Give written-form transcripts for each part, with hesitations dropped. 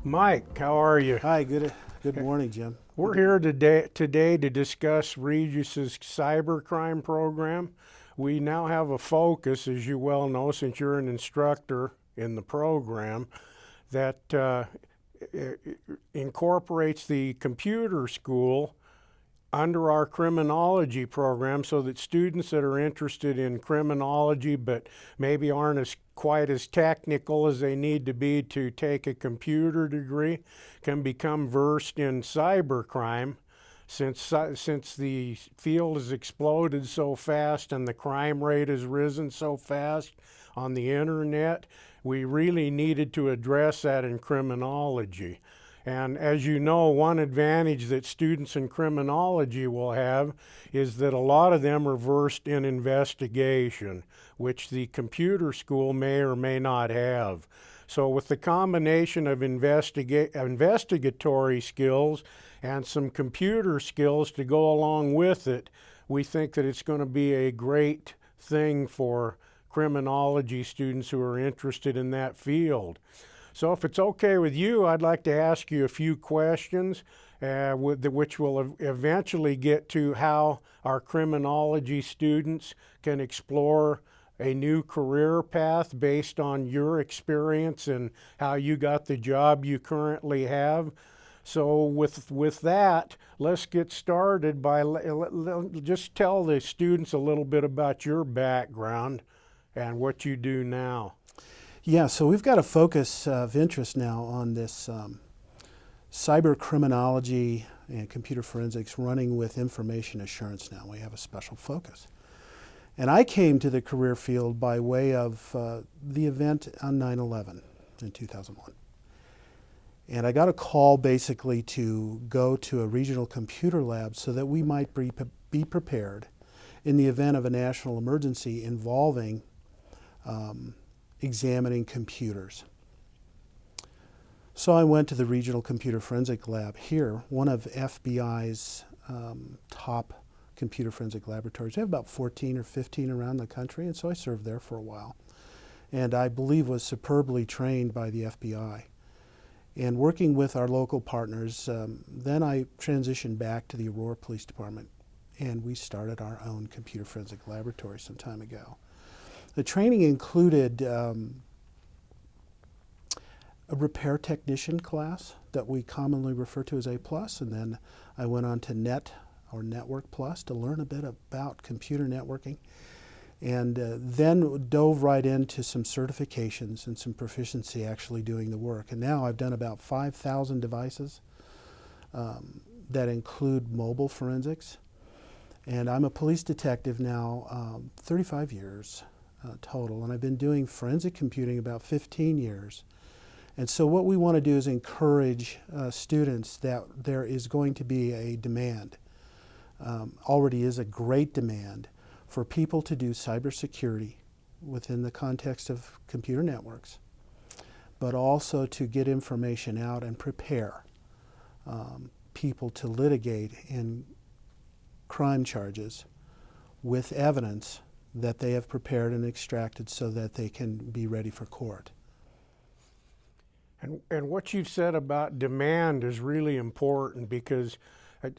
Mike, how are you? Hi, good morning, Jim. We're here today to discuss Regis's cybercrime program. We now have a focus, as you well know, since you're an instructor in the program, that incorporates the computer school under our criminology program so that students that are interested in criminology but maybe aren't quite as technical as they need to be to take a computer degree can become versed in cybercrime. Since the field has exploded so fast and the crime rate has risen so fast on the internet, we really needed to address that in criminology. And as you know, one advantage that students in criminology will have is that a lot of them are versed in investigation, which the computer school may or may not have. So with the combination of investigatory skills and some computer skills to go along with it, we think that it's going to be a great thing for criminology students who are interested in that field. So if it's okay with you, I'd like to ask you a few questions, which will eventually get to how our criminology students can explore a new career path based on your experience and how you got the job you currently have. So with that, let's get started by just tell the students a little bit about your background and what you do now. Yeah, so we've got a focus of interest now on this cyber criminology and computer forensics running with information assurance now. We have a special focus. And I came to the career field by way of the event on 9/11 in 2001. And I got a call basically to go to a regional computer lab so that we might be prepared in the event of a national emergency involving examining computers. So I went to the Regional Computer Forensic Lab here, one of FBI's top computer forensic laboratories. They have about 14 or 15 around the country, and so I served there for a while. And I believe was superbly trained by the FBI. And working with our local partners, then I transitioned back to the Aurora Police Department, and we started our own computer forensic laboratory some time ago. The training included a repair technician class that we commonly refer to as A+, and then I went on to Network Plus to learn a bit about computer networking, and then dove right into some certifications and some proficiency actually doing the work. And now I've done about 5,000 devices that include mobile forensics, and I'm a police detective now 35 years. Total, and I've been doing forensic computing about 15 years. And so what we want to do is encourage students that there is going to be a demand, already is a great demand, for people to do cybersecurity within the context of computer networks, but also to get information out and prepare people to litigate in crime charges with evidence that they have prepared and extracted so that they can be ready for court. And what you've said about demand is really important, because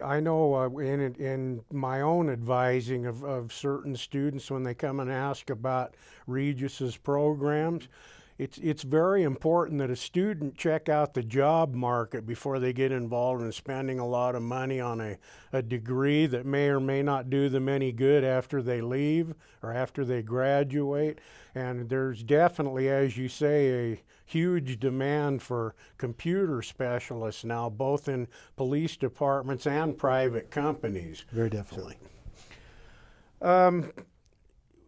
I know in my own advising of certain students when they come and ask about Regis's programs, it's very important that a student check out the job market before they get involved in spending a lot of money on a degree that may or may not do them any good after they leave or after they graduate. And there's definitely, as you say, a huge demand for computer specialists now, both in police departments and private companies. Very definitely.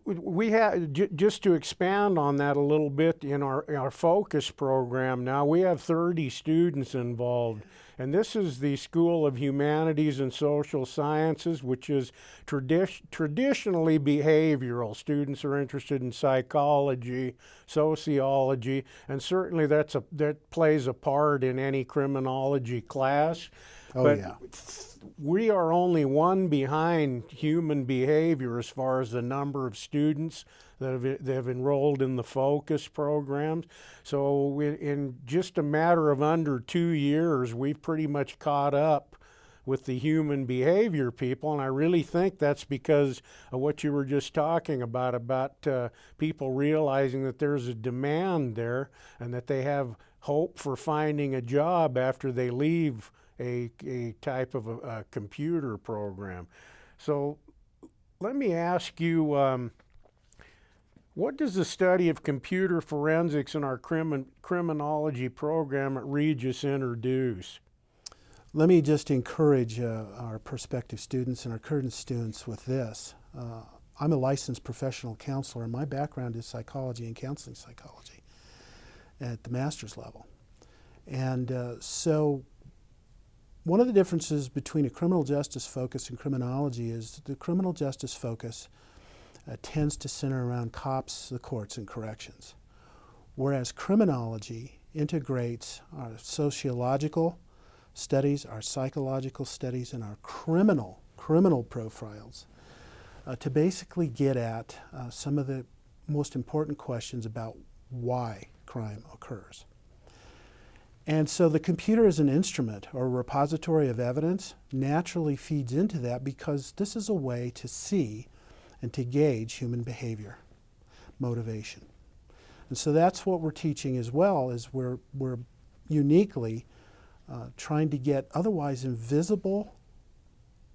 We have, just to expand on that a little bit, in our focus program now, we have 30 students involved. And this is the School of Humanities and Social Sciences, which is traditionally behavioral. Students are interested in psychology, sociology, and certainly that plays a part in any criminology class. Oh, but yeah. We are only one behind human behavior as far as the number of students that have enrolled in the focus programs. So in just a matter of under 2 years, we've pretty much caught up with the human behavior people, and I really think that's because of what you were just talking about people realizing that there's a demand there and that they have hope for finding a job after they leave a type of a computer program. So let me ask you, what does the study of computer forensics in our criminology program at Regis introduce? Let me just encourage our prospective students and our current students with this. I'm a licensed professional counselor, and my background is psychology and counseling psychology at the master's level. And so one of the differences between a criminal justice focus and criminology is the criminal justice focus tends to center around cops, the courts, and corrections, whereas criminology integrates our sociological studies, our psychological studies, and our criminal profiles to basically get at some of the most important questions about why crime occurs. And so the computer as an instrument or a repository of evidence naturally feeds into that, because this is a way to see and to gauge human behavior, motivation. And so that's what we're teaching as well, is we're uniquely trying to get otherwise invisible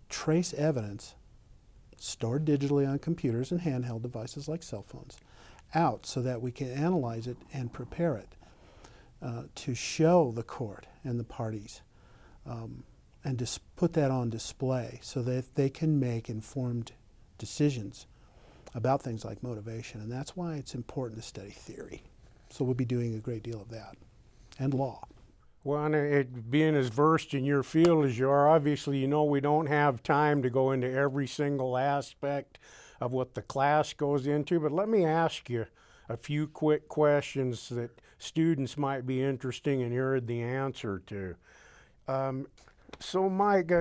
trace evidence stored digitally on computers and handheld devices like cell phones out so that we can analyze it and prepare it to show the court and the parties and just put that on display so that they can make informed decisions about things like motivation. And that's why it's important to study theory. So we'll be doing a great deal of that, and law. Well, and being as versed in your field as you are, obviously you know we don't have time to go into every single aspect of what the class goes into, but let me ask you a few quick questions that students might be interested in hearing the answer to. So Mike,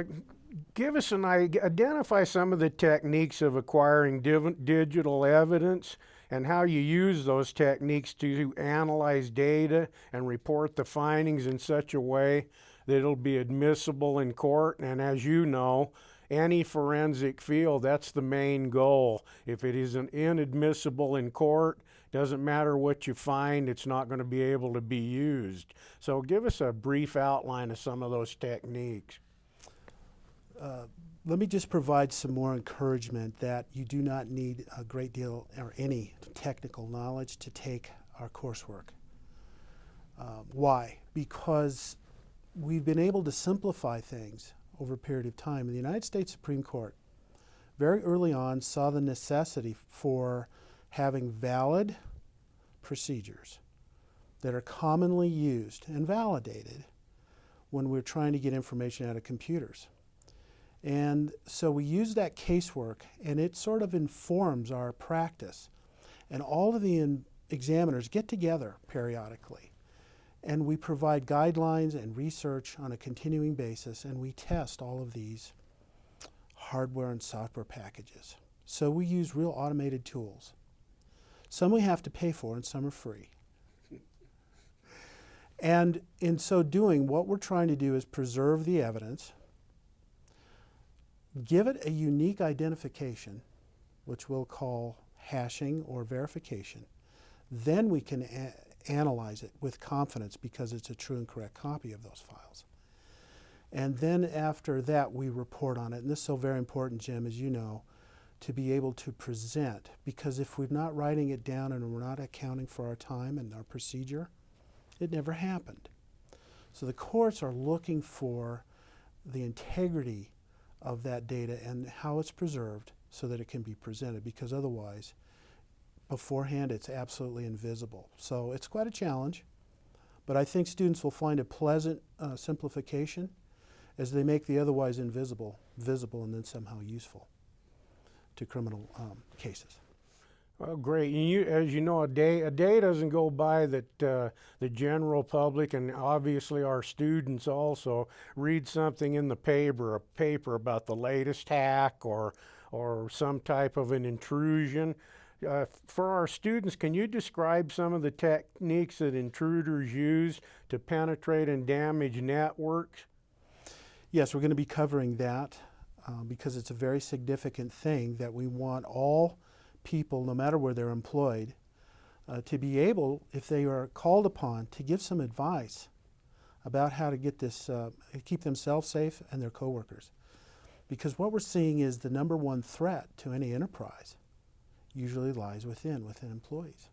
give us identify some of the techniques of acquiring digital evidence and how you use those techniques to analyze data and report the findings in such a way that it'll be admissible in court. And as you know, any forensic field, that's the main goal. If it isn't inadmissible in court, doesn't matter what you find, it's not going to be able to be used. So give us a brief outline of some of those techniques. Let me just provide some more encouragement that you do not need a great deal or any technical knowledge to take our coursework. Why? Because we've been able to simplify things over a period of time. And the United States Supreme Court very early on saw the necessity for having valid procedures that are commonly used and validated when we're trying to get information out of computers. And so we use that casework, and it sort of informs our practice. And all of the examiners get together periodically, and we provide guidelines and research on a continuing basis, and we test all of these hardware and software packages. So we use real automated tools. Some we have to pay for, and some are free. And in so doing, what we're trying to do is preserve the evidence, give it a unique identification, which we'll call hashing or verification. Then we can analyze it with confidence because it's a true and correct copy of those files. And then after that, we report on it. And this is so very important, Jim, as you know, to be able to present. Because if we're not writing it down and we're not accounting for our time and our procedure, it never happened. So the courts are looking for the integrity of that data and how it's preserved so that it can be presented, because otherwise, beforehand, it's absolutely invisible. So it's quite a challenge, but I think students will find a pleasant simplification as they make the otherwise invisible visible and then somehow useful to criminal cases. Well, great. And as you know, a day doesn't go by that the general public and obviously our students also read something in the paper about the latest hack or some type of an intrusion. For our students, can you describe some of the techniques that intruders use to penetrate and damage networks? Yes, we're going to be covering that because it's a very significant thing that we want all people, no matter where they're employed, to be able, if they are called upon, to give some advice about how to get this, keep themselves safe and their coworkers. Because what we're seeing is the number one threat to any enterprise usually lies within employees.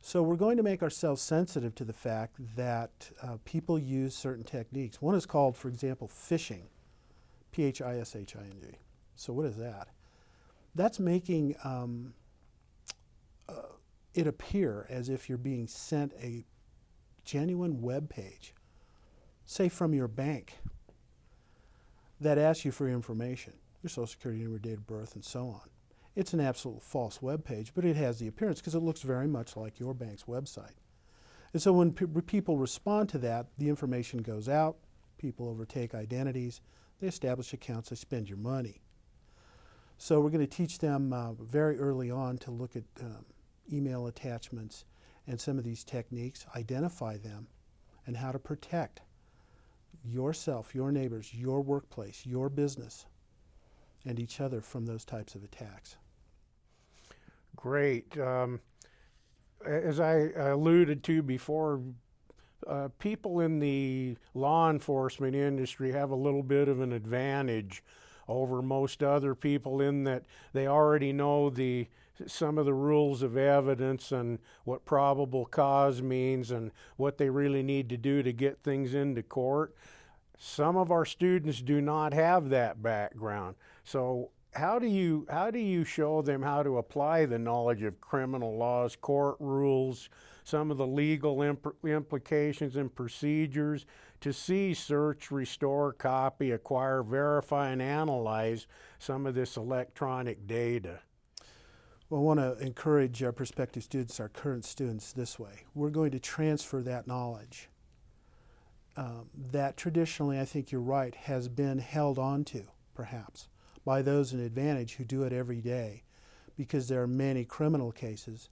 So we're going to make ourselves sensitive to the fact that people use certain techniques. One is called, for example, phishing, P-H-I-S-H-I-N-G. So what is that? That's making it appear as if you're being sent a genuine web page, say from your bank, that asks you for your information, your social security number, date of birth, and so on. It's an absolute false web page, but it has the appearance because it looks very much like your bank's website. And so when people respond to that, the information goes out, people overtake identities, they establish accounts, they spend your money. So we're going to teach them very early on to look at email attachments and some of these techniques, identify them, and how to protect yourself, your neighbors, your workplace, your business, and each other from those types of attacks. Great. As I alluded to before, people in the law enforcement industry have a little bit of an advantage over most other people in that they already know some of the rules of evidence and what probable cause means and what they really need to do to get things into court. Some of our students do not have that background. So how do you show them how to apply the knowledge of criminal laws, court rules, some of the legal implications and procedures to see, search, restore, copy, acquire, verify, and analyze some of this electronic data? Well, I want to encourage our prospective students, our current students, this way. We're going to transfer that knowledge that traditionally, I think you're right, has been held onto, perhaps, by those in advantage who do it every day because there are many criminal cases.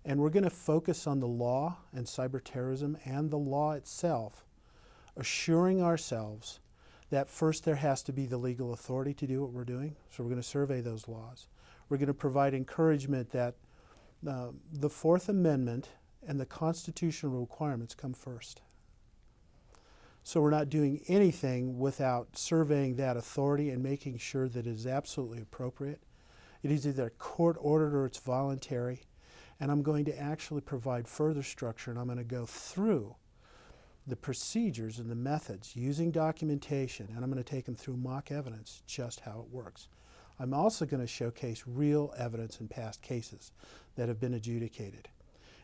And we're going to focus on the law and cyber terrorism and the law itself, assuring ourselves that first there has to be the legal authority to do what we're doing. So we're going to survey those laws. We're going to provide encouragement that the Fourth Amendment and the constitutional requirements come first. So we're not doing anything without surveying that authority and making sure that it is absolutely appropriate. It is either court-ordered or it's voluntary. And I'm going to actually provide further structure, and I'm going to go through the procedures and the methods using documentation, and I'm going to take them through mock evidence, just how it works. I'm also going to showcase real evidence in past cases that have been adjudicated,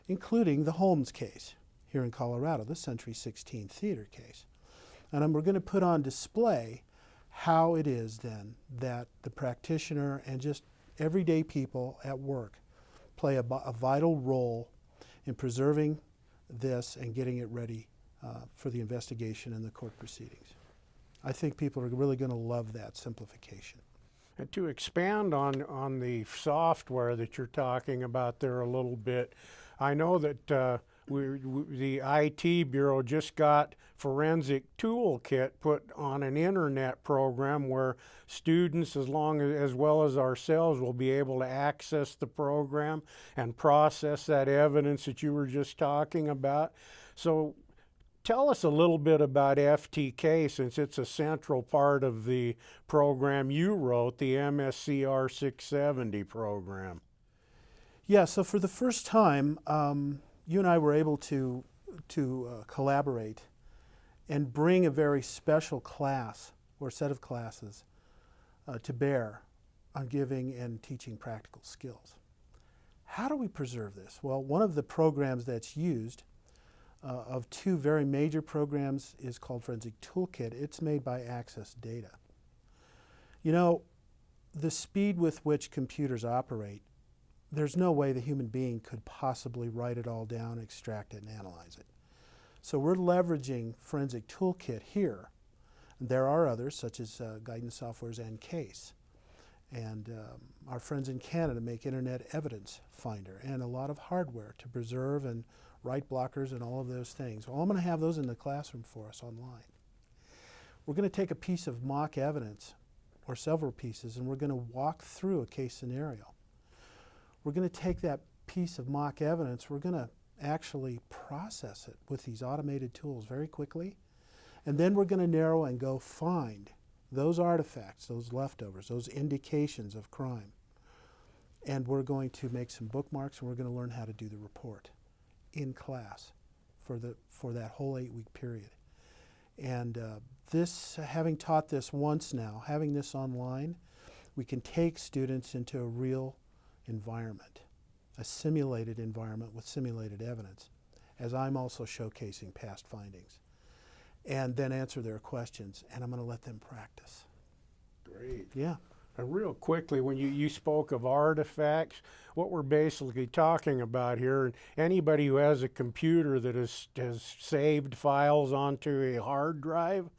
including the Holmes case here in Colorado, the Century 16 theater case. And we're going to put on display how it is then that the practitioner and just everyday people at work play a vital role in preserving this and getting it ready for the investigation and the court proceedings. I think people are really going to love that simplification. And to expand on the software that you're talking about there a little bit, I know that the IT Bureau just got Forensic Toolkit put on an internet program where students, as well as ourselves, will be able to access the program and process that evidence that you were just talking about. So tell us a little bit about FTK, since it's a central part of the program you wrote, the MSCR 670 program. Yeah, so for the first time, you and I were able to collaborate and bring a very special class or set of classes to bear on giving and teaching practical skills. How do we preserve this? Well, one of the programs that's used of two very major programs is called Forensic Toolkit. It's made by Access Data. You know, the speed with which computers operate, there's no way the human being could possibly write it all down, extract it, and analyze it. So we're leveraging Forensic Toolkit here. There are others, such as Guidance Software's EnCase. And our friends in Canada make Internet Evidence Finder and a lot of hardware to preserve and write blockers and all of those things. Well, I'm going to have those in the classroom for us online. We're going to take a piece of mock evidence, or several pieces, and we're going to walk through a case scenario. We're going to take that piece of mock evidence, we're going to actually process it with these automated tools very quickly, and then we're going to narrow and go find those artifacts, those leftovers, those indications of crime. And we're going to make some bookmarks, and we're going to learn how to do the report in class for that whole 8-week period. And having taught this once now, having this online, we can take students into a real environment, a simulated environment with simulated evidence, as I'm also showcasing past findings, and then answer their questions, and I'm going to let them practice. Great. Yeah. And real quickly, when you spoke of artifacts, what we're basically talking about here, and anybody who has a computer that has saved files onto a hard drive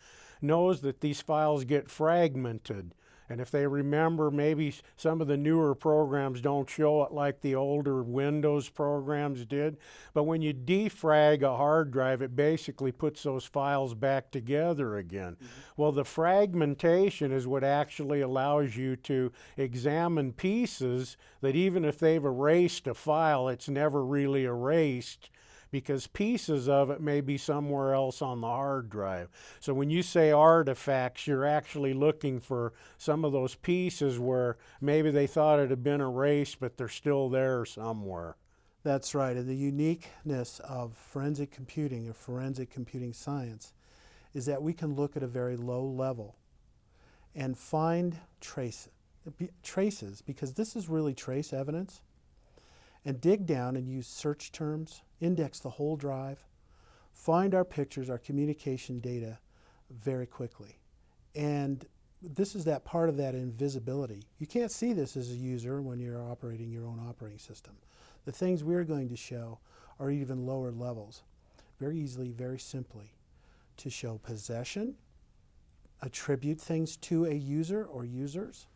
knows that these files get fragmented. And if they remember, maybe some of the newer programs don't show it like the older Windows programs did. But when you defrag a hard drive, it basically puts those files back together again. Mm-hmm. Well, the fragmentation is what actually allows you to examine pieces that even if they've erased a file, it's never really erased, because pieces of it may be somewhere else on the hard drive. So when you say artifacts, you're actually looking for some of those pieces where maybe they thought it had been erased, but they're still there somewhere. That's right. And the uniqueness of forensic computing or forensic computing science is that we can look at a very low level and find traces, because this is really trace evidence, and dig down and use search terms, index the whole drive, find our pictures, our communication data very quickly. And this is that part of that invisibility. You can't see this as a user when you're operating your own operating system. The things we're going to show are even lower levels, very easily, very simply, to show possession, attribute things to a user or users,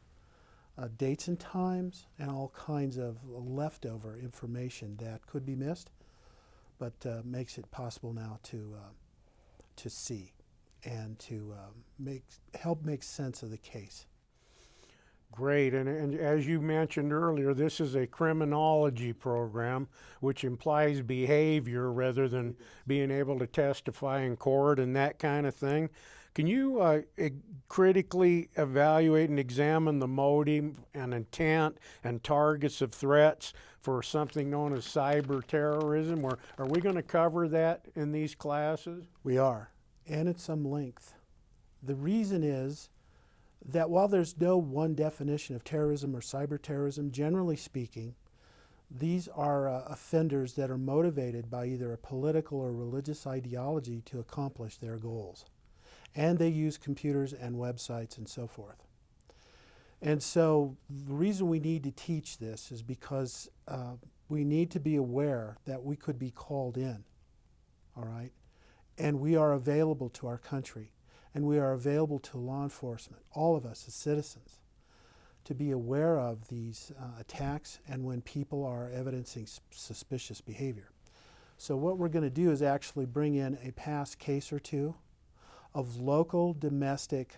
dates and times, and all kinds of leftover information that could be missed, but makes it possible now to see and to help make sense of the case. Great, and as you mentioned earlier, this is a criminology program, which implies behavior rather than being able to testify in court and that kind of thing. Can you critically evaluate and examine the motive and intent and targets of threats for something known as cyber terrorism? Or are we going to cover that in these classes? We are, and at some length. The reason is that while there's no one definition of terrorism or cyber terrorism, generally speaking, these are offenders that are motivated by either a political or religious ideology to accomplish their goals. And they use computers and websites and so forth. And so the reason we need to teach this is because we need to be aware that we could be called in, all right? And we are available to our country. And we are available to law enforcement, all of us as citizens, to be aware of these attacks and when people are evidencing suspicious behavior. So what we're going to do is actually bring in a past case or two of local domestic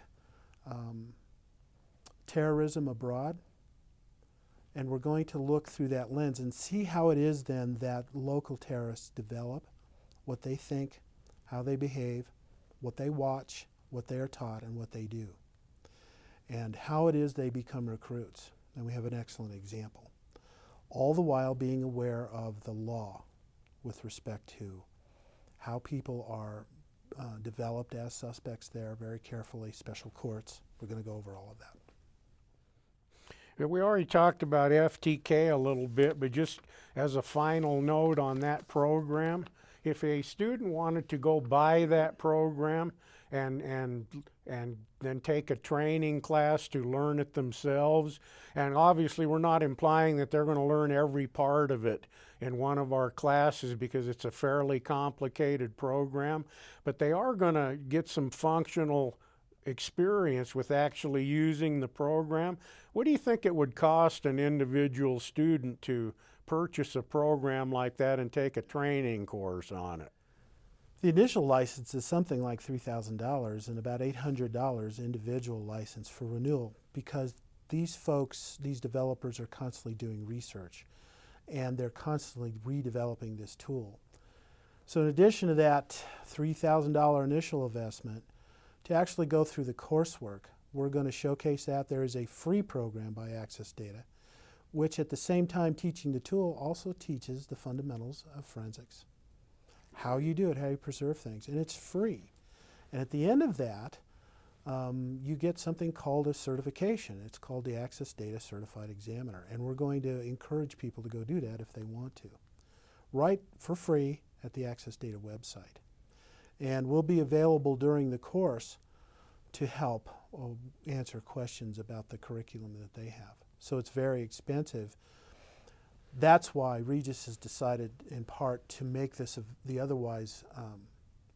terrorism abroad, and we're going to look through that lens and see how it is then that local terrorists develop, what they think, how they behave, what they watch, what they are taught, and what they do, and how it is they become recruits. And we have an excellent example. All the while being aware of the law with respect to how people are developed as suspects there very carefully, special courts. We're going to go over all of that. We already talked about FTK a little bit, but just as a final note on that program, if a student wanted to go buy that program and then take a training class to learn it themselves, and obviously we're not implying that they're going to learn every part of it in one of our classes because it's a fairly complicated program, but they are going to get some functional experience with actually using the program. What do you think it would cost an individual student to purchase a program like that and take a training course on it? The initial license is something like $3,000 and about $800 individual license for renewal, because these folks, these developers, are constantly doing research and they're constantly redeveloping this tool. So in addition to that $3,000 initial investment, to actually go through the coursework, we're going to showcase that. There is a free program by Access Data, which at the same time teaching the tool also teaches the fundamentals of forensics. How you do it, how you preserve things, and it's free. And at the end of that, you get something called a certification. It's called the Access Data Certified Examiner, and we're going to encourage people to go do that if they want to. Right for free at the Access Data website. And we'll be available during the course to help answer questions about the curriculum that they have. So it's very expensive. That's why Regis has decided in part to make this the otherwise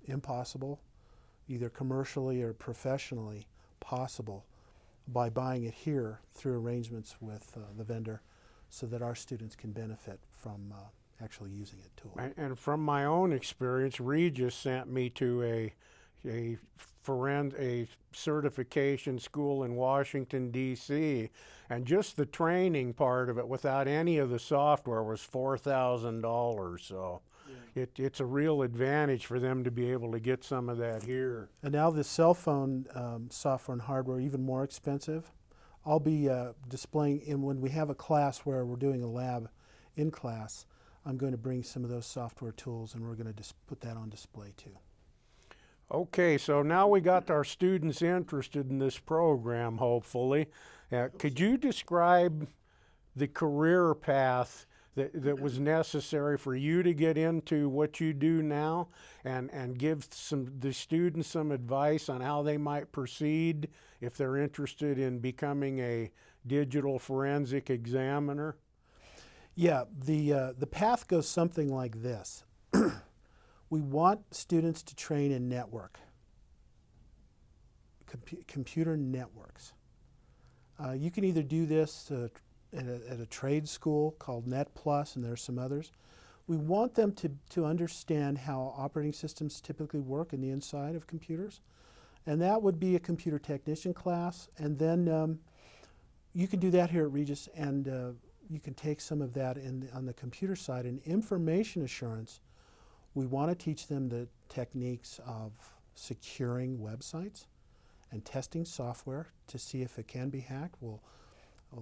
impossible, either commercially or professionally possible, by buying it here through arrangements with the vendor so that our students can benefit from actually using it tool. And from my own experience, Regis sent me to a certification school in Washington, D.C., and just the training part of it without any of the software was $4,000. So it's a real advantage for them to be able to get some of that here. And now the cell phone software and hardware are even more expensive. I'll be displaying, when we have a class where we're doing a lab in class, I'm going to bring some of those software tools and we're going to put that on display too. Okay, so now we got our students interested in this program, hopefully. Could you describe the career path that was necessary for you to get into what you do now, and give the students some advice on how they might proceed if they're interested in becoming a digital forensic examiner? Yeah, the path goes something like this. We want students to train in network, computer networks. You can either do this at a trade school called Net Plus, and there's some others. We want them to understand how operating systems typically work in the inside of computers, and that would be a computer technician class. And then you can do that here at Regis, and you can take some of that on the computer side. In information assurance, we want to teach them the techniques of securing websites and testing software to see if it can be hacked. We'll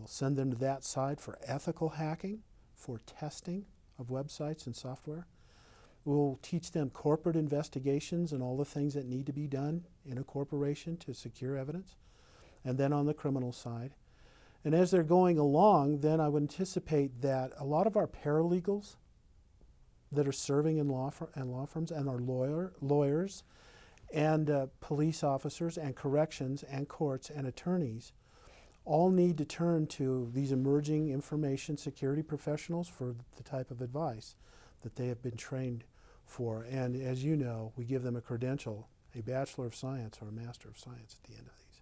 send them to that side for ethical hacking, for testing of websites and software. We'll teach them corporate investigations and all the things that need to be done in a corporation to secure evidence. And then on the criminal side. And as they're going along, then I would anticipate that a lot of our paralegals that are serving in law firms, and our lawyers and police officers and corrections and courts and attorneys all need to turn to these emerging information security professionals for the type of advice that they have been trained for. And as you know, we give them a credential, a Bachelor of Science or a Master of Science at the end of these.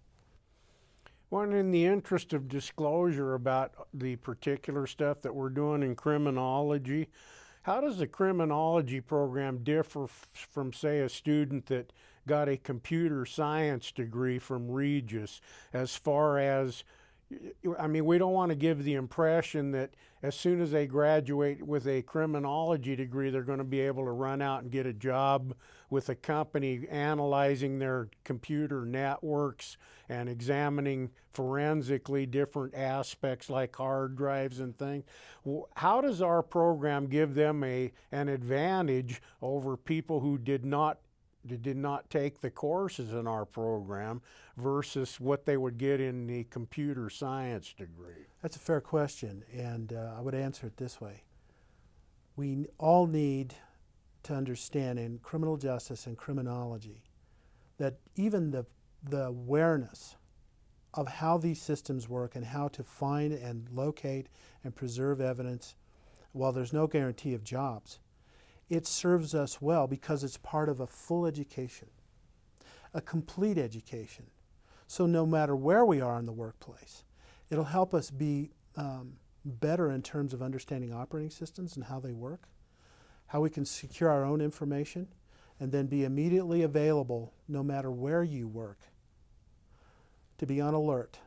Well, in the interest of disclosure about the particular stuff that we're doing in criminology, how does the criminology program differ from, say, a student that got a computer science degree from Regis, as far as, I mean, we don't want to give the impression that as soon as they graduate with a criminology degree, they're going to be able to run out and get a job with a company analyzing their computer networks and examining forensically different aspects like hard drives and things. How does our program give them an advantage over people who did not take the courses in our program versus what they would get in the computer science degree? That's a fair question, and I would answer it this way. We all need to understand in criminal justice and criminology that even the awareness of how these systems work and how to find and locate and preserve evidence, while there's no guarantee of jobs, it serves us well because it's part of a full education, a complete education. So no matter where we are in the workplace, it'll help us be better in terms of understanding operating systems and how they work, how we can secure our own information, and then be immediately available no matter where you work to be on alert,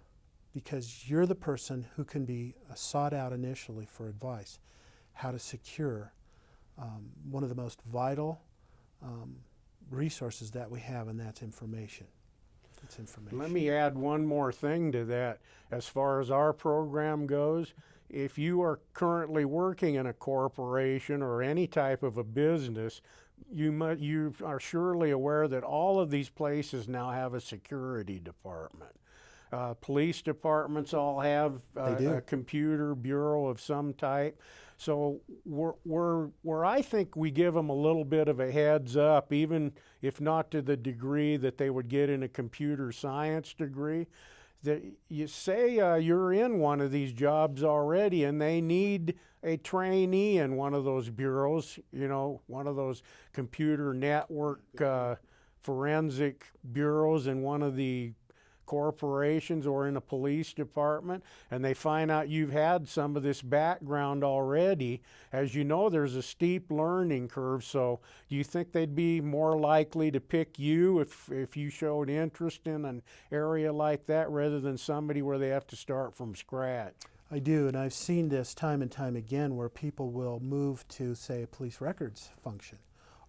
because you're the person who can be sought out initially for advice, how to secure one of the most vital resources that we have, and that's information. It's information. Let me add one more thing to that. As far as our program goes, if you are currently working in a corporation or any type of a business, you are surely aware that all of these places now have a security department. Police departments all have a computer bureau of some type. So where I think we give them a little bit of a heads up, even if not to the degree that they would get in a computer science degree, that you say you're in one of these jobs already and they need a trainee in one of those bureaus, you know, one of those computer network forensic bureaus in one of the corporations or in a police department, and they find out you've had some of this background already. As you know, there's a steep learning curve, so do you think they'd be more likely to pick you if you showed interest in an area like that rather than somebody where they have to start from scratch? I do, and I've seen this time and time again where people will move to, say, a police records function,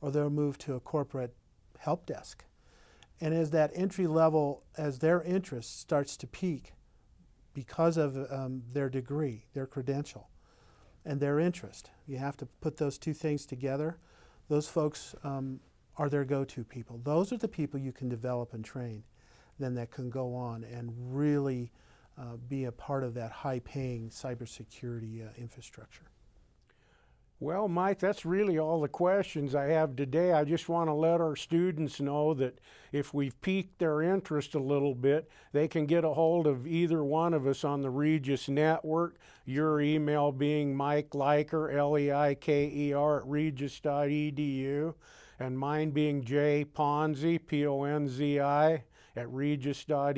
or they'll move to a corporate help desk. And as that entry level, as their interest starts to peak because of their degree, their credential, and their interest, you have to put those two things together. Those folks are their go-to people. Those are the people you can develop and train, then that can go on and really be a part of that high-paying cybersecurity infrastructure. Well, Mike, that's really all the questions I have today. I just want to let our students know that if we've piqued their interest a little bit, they can get a hold of either one of us on the Regis network, your email being Mike Leiker, Leiker, @regis.edu, and mine being J Ponzi, Ponzi, at regis.edu,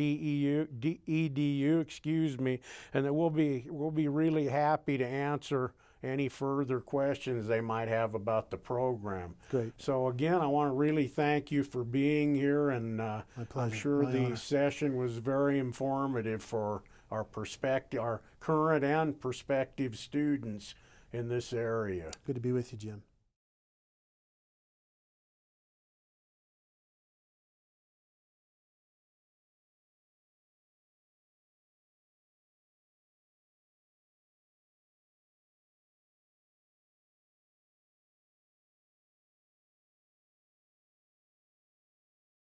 excuse me, and that we'll be really happy to answer any further questions they might have about the program. Great. So again, I want to really thank you for being here, and My pleasure. I'm sure My the honor. session was very informative for our current and prospective students in this area. Good to be with you, Jim.